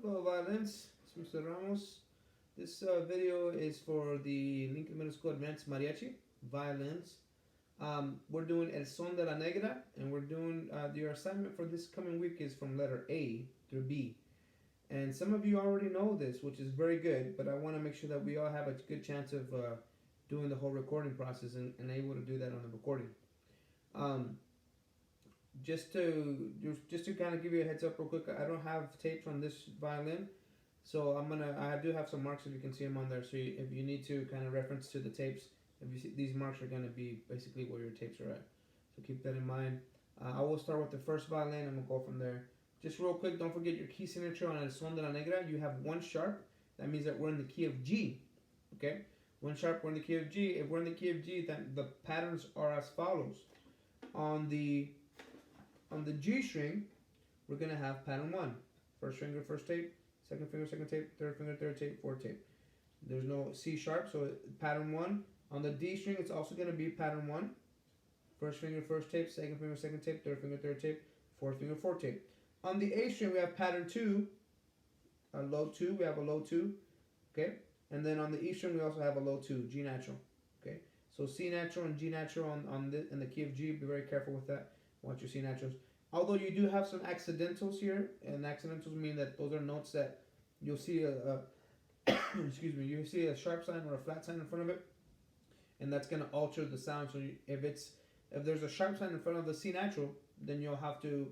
Hello violins, it's Mr. Ramos. This video is for the Lincoln Middle School Advanced Mariachi violins. We're doing El Son de la Negra, and we're doing your assignment for this coming week is from letter A through B. And some of you already know this, which is very good, but I want to make sure that we all have a good chance of doing the whole recording process and able to do that on the recording. Um, just to kind of give you a heads up real quick, I don't have tapes on this violin, so I do have some marks if you can see them on there. So if you need to kind of reference to the tapes, if you see, these marks are going to be basically where your tapes are at. So keep that in mind. I will start with the first violin and we'll go from there. Just real quick, don't forget your key signature on El Son de la Negra. You have one sharp. That means that we're in the key of G. Okay, one sharp. We're in the key of G. If we're in the key of G, then the patterns are as follows. On the G string, we're gonna have pattern 1. First finger, first tape. Second finger, second tape. Third finger, third tape. Fourth tape. There's no C sharp, so pattern 1. On the D string, it's also gonna be pattern 1. First finger, first tape. Second finger, second tape. Third finger, third tape. Fourth finger, fourth tape. On the A string, we have pattern 2. A low 2. We have a low 2. Okay. And then on the E string, we also have a low 2. G natural. Okay. So C natural and G natural in the key of G. Be very careful with that. Watch your C naturals. Although you do have some accidentals here, and accidentals mean that those are notes that you'll see excuse me, you see a sharp sign or a flat sign in front of it, and that's going to alter the sound. So if there's a sharp sign in front of the C natural, then you'll have to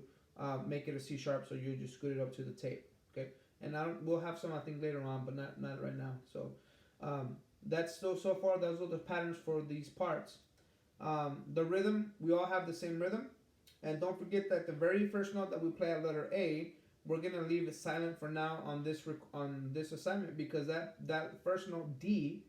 make it a C sharp. So you just scoot it up to the tape. Okay, and we'll have some I think later on, but not right now. So that's so far. Those are the patterns for these parts. The rhythm, we all have the same rhythm. And don't forget that the very first note that we play at letter A, we're gonna leave it silent for now on this assignment, because that first note D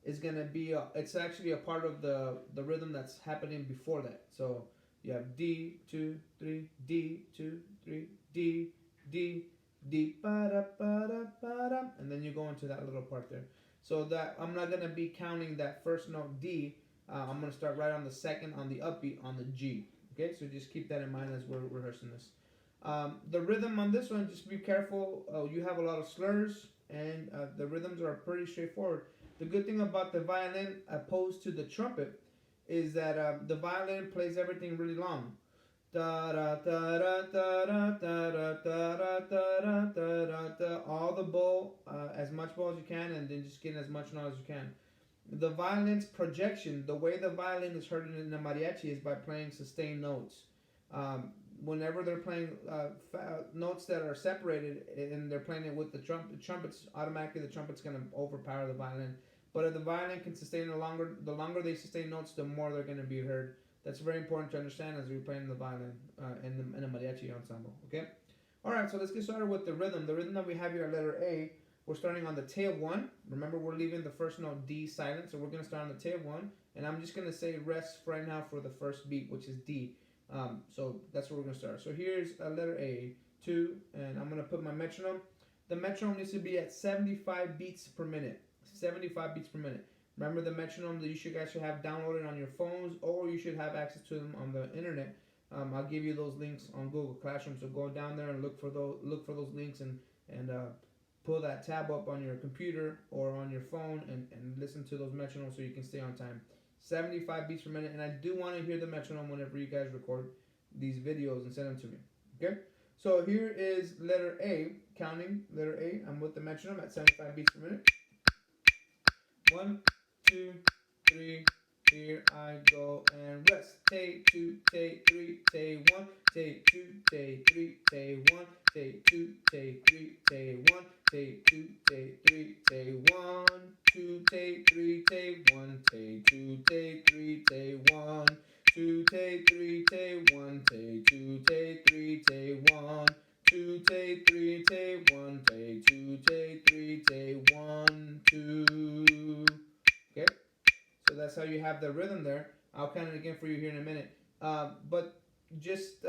is gonna be it's actually a part of the rhythm that's happening before that. So you have D 2 3 D 2 3 D D D ba da ba da ba da, and then you go into that little part there. So that I'm not gonna be counting that first note D. I'm gonna start right on the second on the upbeat on the G. Okay, so just keep that in mind as we're rehearsing this. The rhythm on this one, just be careful. You have a lot of slurs, and the rhythms are pretty straightforward. The good thing about the violin, opposed to the trumpet, is that the violin plays everything really long. Da da da da da da da da da da da da. All the bow, as much bow as you can, and then just get as much note as you can. The violin's projection, the way the violin is heard in the mariachi is by playing sustained notes. Whenever they're playing notes that are separated and they're playing it with the trumpets, automatically the trumpet's going to overpower the violin. But if the violin can sustain the longer they sustain notes, the more they're going to be heard. That's very important to understand as we're playing the violin in a mariachi ensemble. Okay? Alright, so let's get started with the rhythm. The rhythm that we have here at letter A, we're starting on the tail 1. Remember, we're leaving the first note D silent, so we're going to start on the tail 1. And I'm just going to say rest right now for the first beat, which is D. So that's where we're going to start. So here's letter A, 2, and I'm going to put my metronome. The metronome needs to be at 75 beats per minute. 75 beats per minute. Remember the metronome that you guys should have downloaded on your phones, or you should have access to them on the internet. I'll give you those links on Google Classroom, so go down there and look for those links and pull that tab up on your computer or on your phone and listen to those metronomes so you can stay on time. 75 beats per minute, and I do want to hear the metronome whenever you guys record these videos and send them to me. Okay? So here is letter A, counting letter A. I'm with the metronome at 75 beats per minute. 1, 2, 3, here I go and rest. Take 2, take 3, take 1, take 2, take 3, take 1, take 2, take 3, take 1, take 2, take 3, take 1, 2, take 3, take 1, take 2, take 3, take 1, 2, take 3, take 1, take 2, take 3, take 1, 2, take 3, take 1, take 2, take 3, take 1, 2. Okay, so that's how you have the rhythm there. I'll count it again for you here in a minute. But just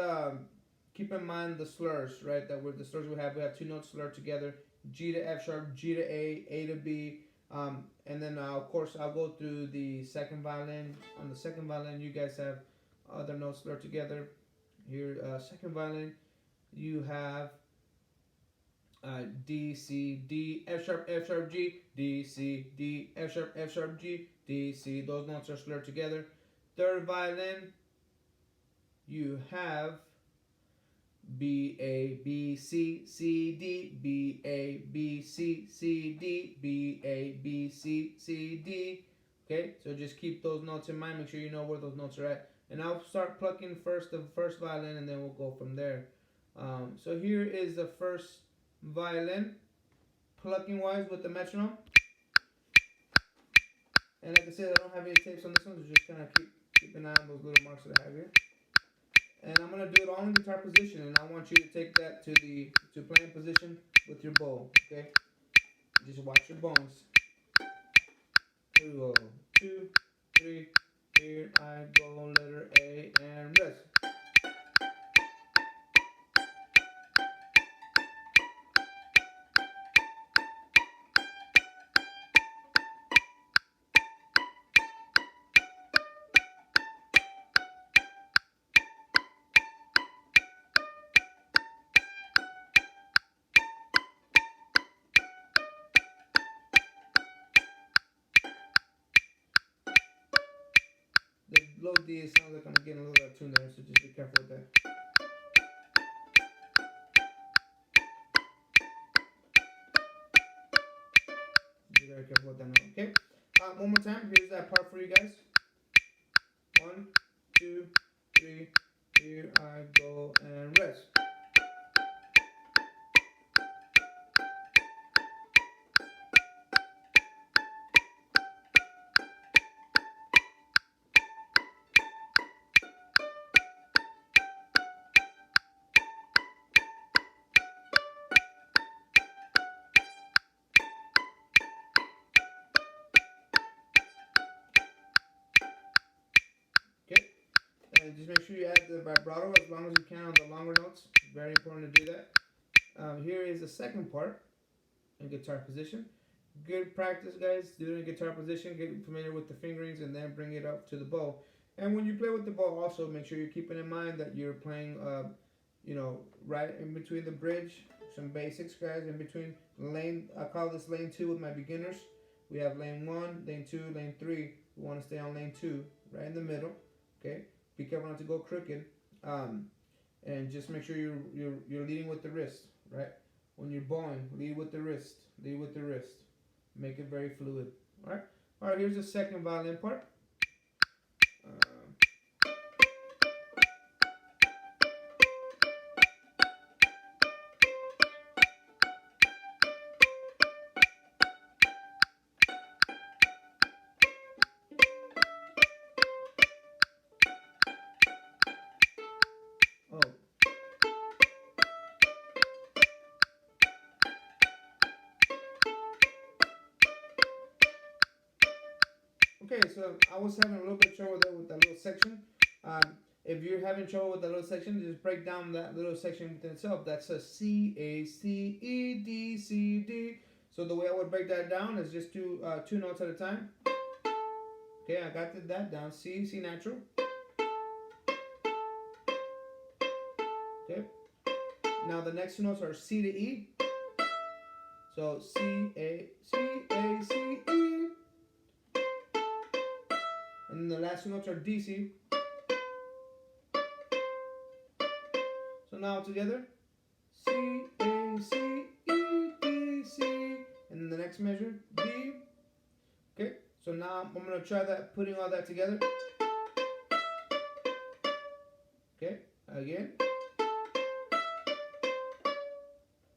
keep in mind the slurs, right? The slurs we have 2 notes slurred together: G to F sharp, G to A to B, and then of course I'll go through the second violin. On the second violin, you guys have other notes slurred together. Here, second violin, you have D, C, D, F sharp, G, D, C, D, F sharp, G, D, C. Those notes are slurred together. Third violin, you have B, A, B, C, C, D, B, A, B, C, C, D, B, A, B, C, C, D. Okay, so just keep those notes in mind. Make sure you know where those notes are at. And I'll start plucking first the first violin, and then we'll go from there. So here is the first violin, plucking wise with the metronome. And like I said, I don't have any tapes on this one, so just kind of keep an eye on those little marks that I have here. And I'm gonna do it all in guitar position, and I want you to take that to playing position with your bow. Okay, just watch your bones. Here we go. 2, 3. Here I go. Letter A and rest. The low D sounds like I'm getting a little out of tune there, so just be careful with that. Be very careful with that note, okay? One more time. Here's that part for you guys. 1, 2, 3. Here I go and rest. And just make sure you add the vibrato as long as you can on the longer notes. Very important to do that. Here is the second part in guitar position. Good practice, guys. Do it in guitar position. Get familiar with the fingerings and then bring it up to the bow. And when you play with the bow, also make sure you're keeping in mind that you're playing, right in between the bridge. Some basics, guys. In between lane, I call this lane 2 with my beginners. We have lane 1, lane 2, lane 3. We want to stay on lane 2, right in the middle. Okay. Be careful not to go crooked, and just make sure you're leading with the wrist, right? When you're bowing, lead with the wrist. Lead with the wrist. Make it very fluid. All right. All right. Here's the second violin part. Okay, so I was having a little bit of trouble there with that little section. If you're having trouble with that little section, just break down that little section within itself. That's a C, A, C, E, D, C, D. So the way I would break that down is just do 2 notes at a time. Okay, I got that down. C, C natural. Okay. Now the next 2 notes are C to E. So C, A, C, A, C, E. And then the last 2 notes are D, C. So now together, C, A, C, E, D, C. And then the next measure, D. Okay, so now I'm going to try that, putting all that together. Okay, again.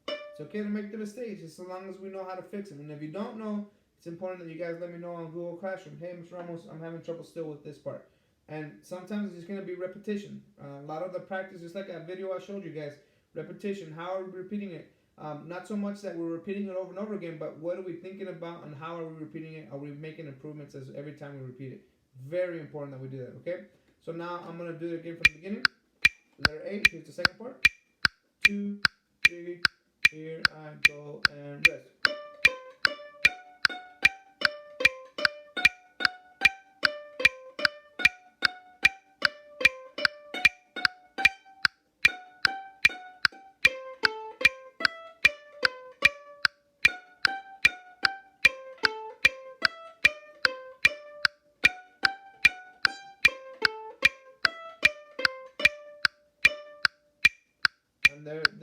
It's okay to make the mistakes, just as long as we know how to fix them. And if you don't know, it's important that you guys let me know on Google Classroom. Hey, Mr. Ramos, I'm having trouble still with this part. And sometimes it's going to be repetition. A lot of the practice, just like that video I showed you guys, repetition. How are we repeating it? Not so much that we're repeating it over and over again, but what are we thinking about and how are we repeating it? Are we making improvements as every time we repeat it? Very important that we do that, okay? So now I'm going to do it again from the beginning. Letter A, here's the second part. 2, 3, here I go and rest.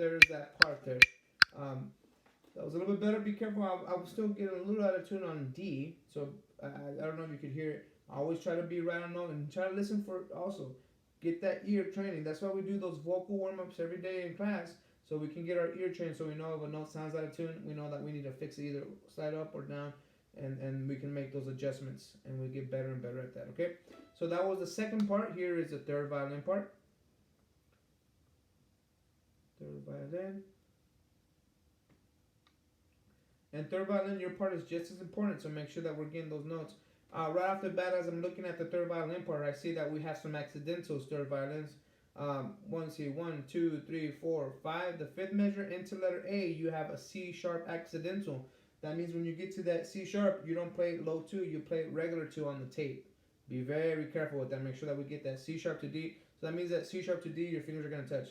there's that part there. That was a little bit better. Be careful. I was still getting a little out of tune on D, so I don't know if you could hear it. I always try to be right on note and try to listen for also. Get that ear training. That's why we do those vocal warm-ups every day in class, so we can get our ear trained, so we know if a note sounds out of tune, we know that we need to fix it either side up or down, and we can make those adjustments, and we get better and better at that, okay? So that was the second part. Here is the third violin part. Third violin. And third violin, your part is just as important, so make sure that we're getting those notes. Right off the bat, as I'm looking at the third violin part, I see that we have some accidentals, third violins. One, two, three, four, five. The fifth measure into letter A, you have a C sharp accidental. That means when you get to that C sharp, you don't play low 2, you play regular 2 on the tape. Be very careful with that. Make sure that we get that C sharp to D. So that means that C sharp to D, your fingers are going to touch.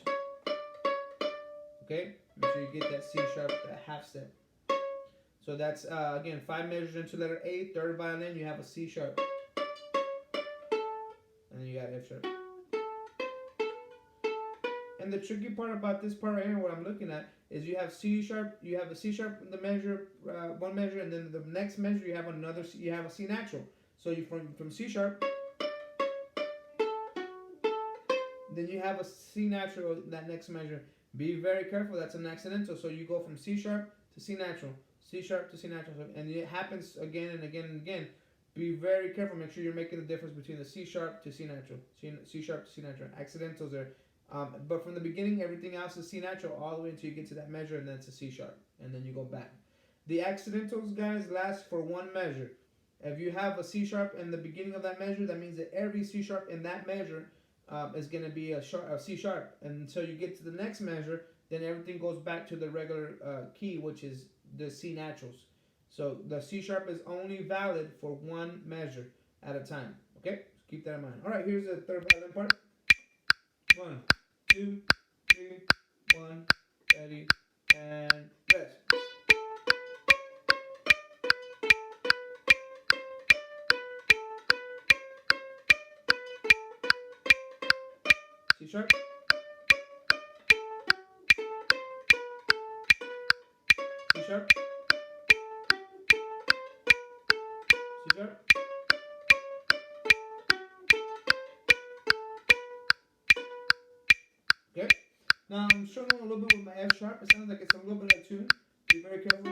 Okay? Make sure you get that C sharp, that half step. So that's, again, 5 measures into letter A, third violin, you have a C sharp. And then you got F sharp. And the tricky part about this part right here, what I'm looking at, is you have C sharp, you have a C sharp in the measure, one measure, and then the next measure you have another, you have a C natural. So you from C sharp, then you have a C natural that next measure. Be very careful, that's an accidental. So you go from C sharp to C natural. C sharp to C natural, and it happens again and again and again. Be very careful. Make sure you're making the difference between the C sharp to C natural, C sharp to C natural. Accidentals there, but from the beginning, everything else is C natural all the way until you get to that measure, and then it's a C sharp, and then you go back. The accidentals, guys, last for one measure. If you have a C sharp in the beginning of that measure, that means that every C sharp in that measure is going to be a C sharp, and until you get to the next measure, then everything goes back to the regular key, which is the C naturals. So the C sharp is only valid for one measure at a time. Okay? So keep that in mind. All right, here's the third violin part. 1, 2, 3, 1, ready, and rest. C sharp. C sharp. C sharp. Okay. Now I'm struggling a little bit with my F sharp. It sounds like it's a little bit out of tune. Be very careful.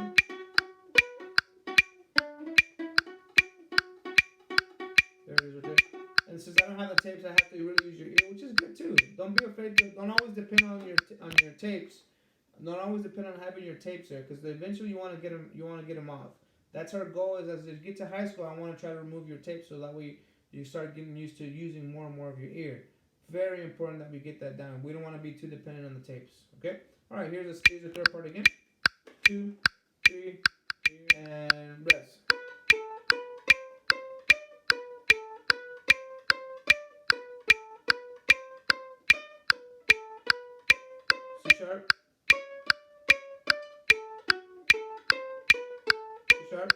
There it is right there. And since I don't have the tapes, I have to really use your ear, which is good too. Don't be afraid to. Don't always depend on your tapes. Don't always depend on having your tapes there, because eventually you want to get them. You want to get them off. That's our goal. Is as you get to high school, I want to try to remove your tapes so that way you start getting used to using more and more of your ear. Very important that we get that down. We don't want to be too dependent on the tapes. Okay. All right. Here's the third part again. 2, 3, and rest. C sharp. C sharp.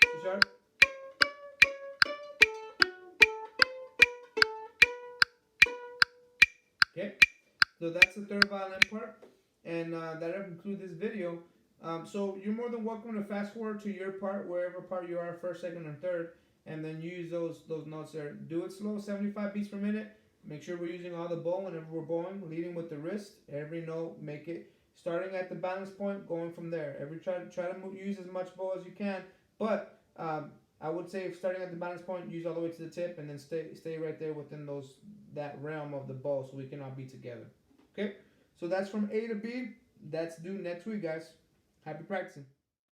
C sharp. Okay, so that's the third violin part, and that'll conclude this video. So you're more than welcome to fast forward to your part, wherever part you are, first, second, and third, and then use those notes there. Do it slow, 75 beats per minute. Make sure we're using all the bow whenever we're bowing, leading with the wrist. Every note, make it starting at the balance point, going from there. Try to use as much bow as you can, but I would say if starting at the balance point, use all the way to the tip, and then stay right there within that realm of the bow, so we can all be together. Okay, so that's from A to B. That's due next week, guys. Happy practicing.